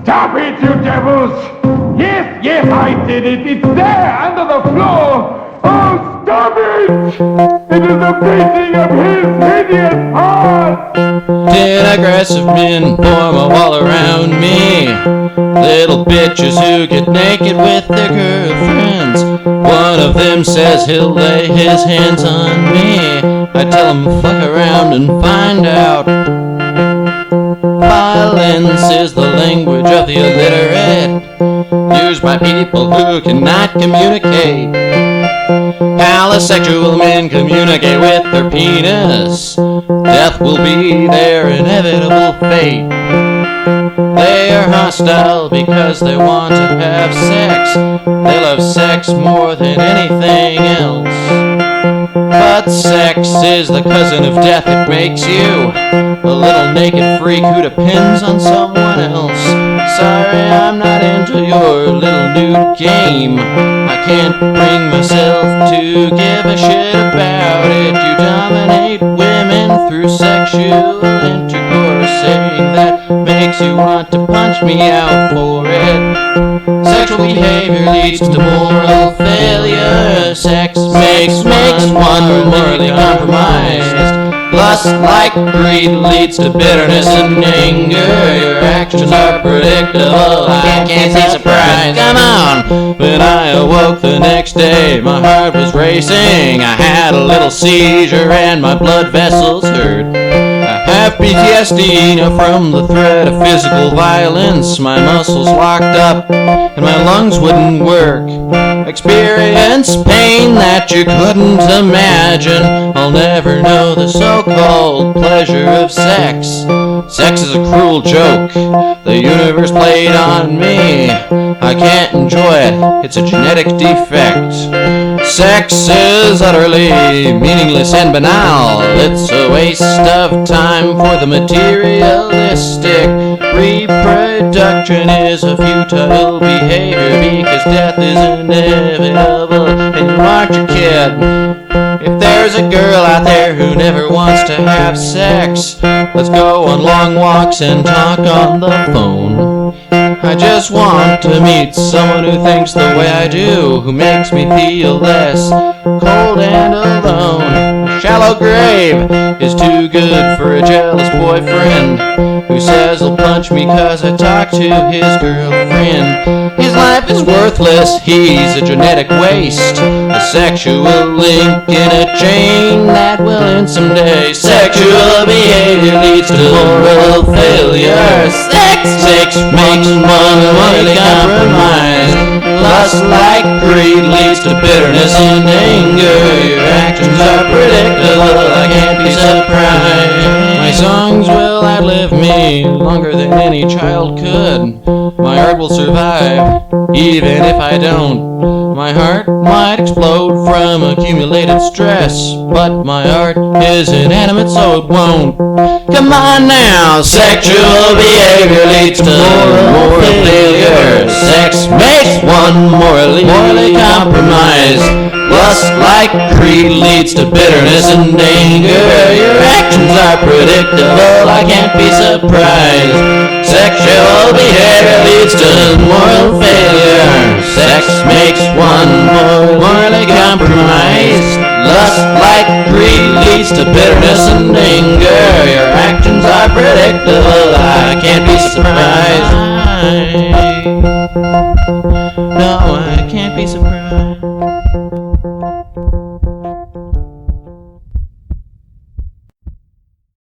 Stop it, you devils! Yes, yes, I did it! It's there, under the floor! Oh, stop it! It is a painting of his hideous heart! 10 aggressive men form a wall around me. Little bitches who get naked with their girlfriends. One of them says he'll lay his hands on me. I tell him fuck around and find out. Violence is the language of the illiterate, used by people who cannot communicate. Asexual men communicate with their penis. Death will be their inevitable fate. They are hostile because they want to have sex. They love sex more than anything else. But sex is the cousin of death. It makes you a little naked freak who depends on someone else. Sorry, I'm not into your little nude game. I can't bring myself to give a shit about it. You dominate women through sexual intercourse, saying that makes you want to punch me out for it. Sexual behavior leads to moral failure. Sex makes one morally compromised. Lust, like greed, leads to bitterness and anger. Your actions are predictable, I can't be surprised. Come on! When I awoke the next day, my heart was racing. I had a little seizure and my blood vessels hurt. I have PTSD now from the threat of physical violence. My muscles locked up and my lungs wouldn't work. Experience pain that you couldn't imagine. I'll never know the so-called pleasure of sex. Sex is a cruel joke the universe played on me. I can't enjoy it, it's a genetic defect. Sex is utterly meaningless and banal. It's a waste of time for the materialistic. Reproduction is a futile behavior because death is inevitable and you aren't your kid. If there's a girl out there who never wants to have sex, let's go on long walks and talk on the phone. I just want to meet someone who thinks the way I do, who makes me feel less cold and alone. A shallow grave is too good for a jealous boyfriend who says he'll punch me cause I talk to his girlfriend. His life is worthless, he's a genetic waste, a sexual link in a chain that will end someday. Sexual behavior leads to moral failure. Sex makes one morally compromised. Lust, like greed, leads to bitterness and anger. Your actions are predictable, I can't be surprised. My songs will outlive me longer than any child could. My art will survive, even if I don't. My heart might explode from accumulated stress, but my art is inanimate, so it won't. Come on now, sexual behavior leads to moral failure. Sex makes one morally compromised. Lust, like greed, leads to bitterness and anger. Your actions are predictable, I can't be surprised. Sexual behavior leads to moral failure. Sex makes one morally compromised. Lust, like greed, leads to bitterness and anger. Your actions are predictable, I can't be surprised. No, I can't be surprised.